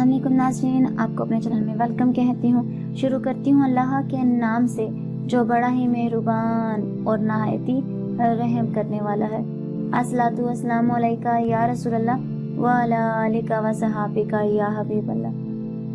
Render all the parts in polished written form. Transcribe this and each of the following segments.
अस्सलाम वालेकुम नाज़रीन, आपको अपने चैनल में वेलकम कहती हूँ। शुरू करती हूँ अल्लाह के नाम से जो बड़ा ही मेहरबान और नहायती रहम करने वाला है। अस्सलातु वस्सलामु अलैका या रसूलल्लाह व अला आलिका व सहाबिका या हबीबल्लाह।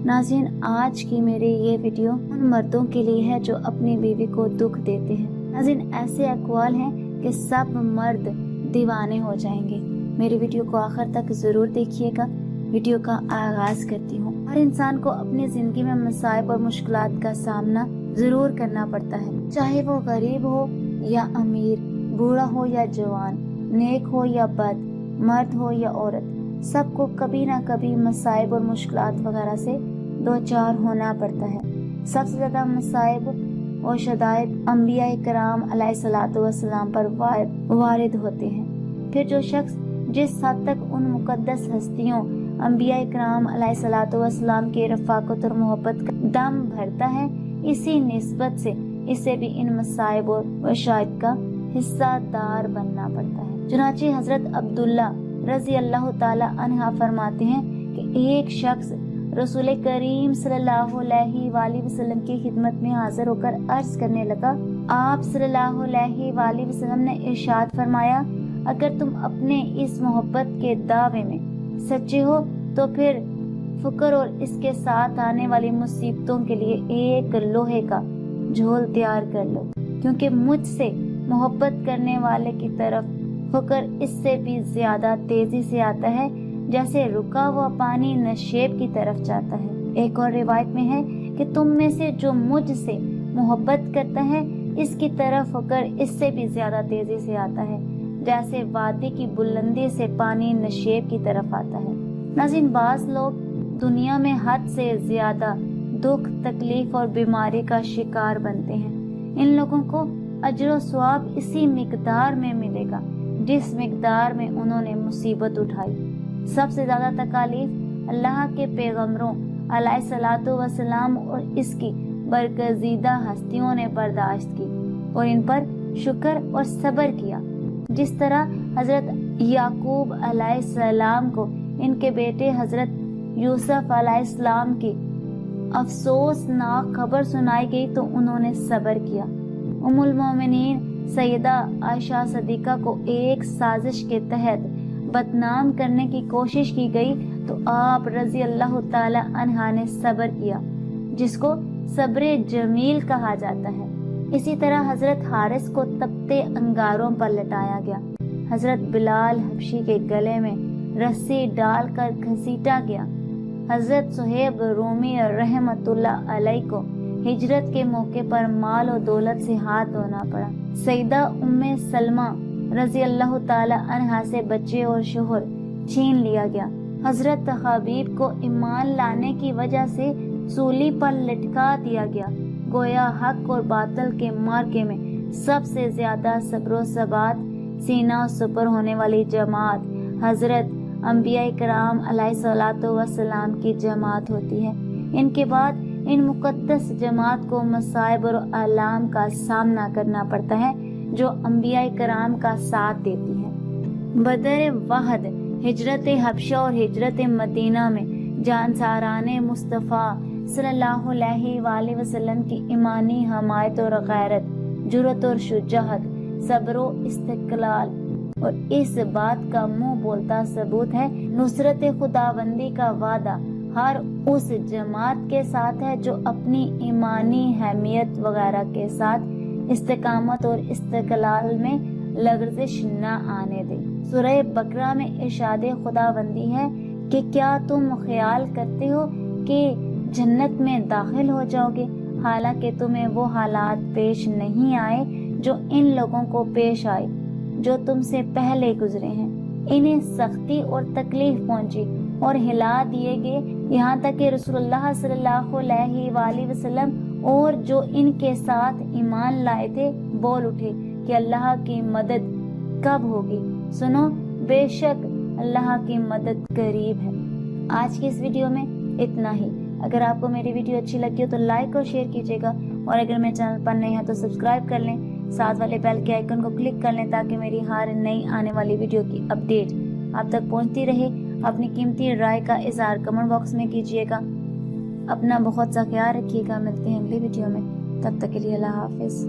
नाज़रीन, आज की मेरी ये वीडियो उन मर्दों के लिए है जो अपनी बीवी को दुख देते हैं। नाज़रीन, ऐसे अक़वाल हैं कि सब मर्द दीवाने हो जाएंगे। मेरी वीडियो को आखिर तक ज़रूर देखिएगा। वीडियो का आगाज करती हूँ। हर इंसान को अपनी जिंदगी में मसाइब और मुश्किलात का सामना जरूर करना पड़ता है, चाहे वो गरीब हो या अमीर, बूढ़ा हो या जवान, नेक हो या बद, मर्द हो या औरत, सबको कभी ना कभी मसाइब और मुश्किलात वगैरह से दो चार होना पड़ता है। सबसे ज्यादा मसाइब और शदायद अंबिया इकराम अलैहिस्सलातु वस्सलाम पर वारिद होते हैं। फिर जो शख्स जिस हद तक उन मुकद्दस हस्तियों अंबिया इकराम अलैहिस्सलातु वस्सलाम के रफ़ाक़त और मोहब्बत का दम भरता है, इसी निस्बत से इसे भी इन मसाइब और वशाइद का हिस्सादार बनना पड़ता है। चुनांचे हजरत अब्दुल्ला रज़ी अल्लाह ताला अन्हा फरमाते हैं कि एक शख्स रसूल करीम सल्लल्लाहु अलैहि वसल्लम की खिदमत में हाजिर होकर अर्ज करने लगा। आप सल्लल्लाहु अलैहि वसल्लम ने इरशाद फरमाया, अगर तुम अपने इस मोहब्बत के दावे में सच्चे हो तो फिर फुकर और इसके साथ आने वाली मुसीबतों के लिए एक लोहे का झोल तैयार कर लो, क्योंकि मुझसे मोहब्बत करने वाले की तरफ फुकर इससे भी ज्यादा तेजी से आता है जैसे रुका हुआ पानी नशेब की तरफ जाता है। एक और रिवायत में है कि तुम में से जो मुझसे मोहब्बत करता है इसकी तरफ फुकर इससे भी ज्यादा तेजी से आता है जैसे वादी की बुलंदी से पानी नशेब की तरफ आता है। नाज़रीन, बाज़ लोग दुनिया में हद से ज्यादा दुख, तकलीफ और बीमारी का शिकार बनते हैं। इन लोगों को अजर व सवाब इसी मिकदार में मिलेगा जिस मिकदार में उन्होंने मुसीबत उठाई। सबसे ज्यादा तकालीफ अल्लाह के पैगम्बरों अलैहिस्सलातु वस्सलाम और इसकी बरगज़ीदा हस्तियों ने बर्दाश्त की और इन पर शुक्र और सब्र किया। जिस तरह हजरत याकूब अलैहिस्सलाम को इनके बेटे हजरत यूसुफ अलैहिस्सलाम की अफसोसनाक खबर सुनाई गई तो उन्होंने सब्र किया। उम्मुल मोमिनीन सैयदा आयशा सदीका को एक साजिश के तहत बदनाम करने की कोशिश की गई तो आप रजी अल्लाह ताला अन्हा ने सब्र किया, जिसको सब्र जमील कहा जाता है। इसी तरह हजरत हारिस को तपते अंगारों पर लटाया गया। हजरत बिलाल हबशी के गले में रस्सी डालकर घसीटा गया। हजरत सुहेब रूमी रहमतुल्लाह अलैह को हिजरत के मौके पर माल और दौलत से हाथ धोना पड़ा। सईदा उम्मे सलमा रजी अल्लाह ताला अन्हा से बच्चे और शोहर छीन लिया गया। हजरत हबीब को ईमान लाने की वजह से सूली पर लटका दिया गया। गोया हक और बातिल के मार्के में सबसे ज्यादा सब्र व सबात सीना सुपर होने वाली जमात हजरत अंबिया इकराम अलैहिस्सलातु वस्सलाम की जमात होती है। इनके बाद इन मुकद्दस जमात को मसाइब और आलाम का सामना करना पड़ता है जो अंबिया इकराम का साथ देती है। बदर वहद, हिजरत हबशा और हिजरत मदीना में जानसाराने मुस्तफ़ा सल्लल्लाहु अलैहि वसल्लम की ईमानी हमायत और गैरत, जुर्रत और शुजाअत, सब्र और इस्तिक़लाल और इस बात का मुंह बोलता सबूत है नुसरत खुदाबंदी का वादा हर उस जमात के साथ है जो अपनी ईमानी हमीयत वगैरह के साथ इस्तिकामत और इस्तिक़लाल में लग़ज़िश न आने दे। सूरह बकरा में इरशाद खुदाबंदी है कि क्या तुम ख्याल करते हो कि जन्नत में दाखिल हो जाओगे, हालांकि तुम्हें वो हालात पेश नहीं आए जो इन लोगों को पेश आए जो तुमसे पहले गुजरे हैं। इन्हें सख्ती और तकलीफ पहुंची और हिला दिए गए, यहाँ तक कि रसूलुल्लाह सल्लल्लाहु अलैहि वसल्लम और जो इनके साथ ईमान लाए थे बोल उठे कि अल्लाह की मदद कब होगी। सुनो, बेशक अल्लाह की मदद करीब है। आज की इस वीडियो में इतना ही। अगर आपको मेरी वीडियो अच्छी लगी हो तो लाइक और शेयर कीजिएगा और अगर मेरे चैनल पर नए हैं तो सब्सक्राइब कर लें, साथ वाले बेल के आइकन को क्लिक कर लें ताकि मेरी हर नई आने वाली वीडियो की अपडेट आप तक पहुंचती रहे। اپنی قیمتی رائے کا اظہار کمنٹ باکس میں کیجیے گا۔ اپنا بہت سا خیال رکھیے گا، ملتے ہیں اگلی ویڈیو میں، تب تک کے لیے اللہ حافظ۔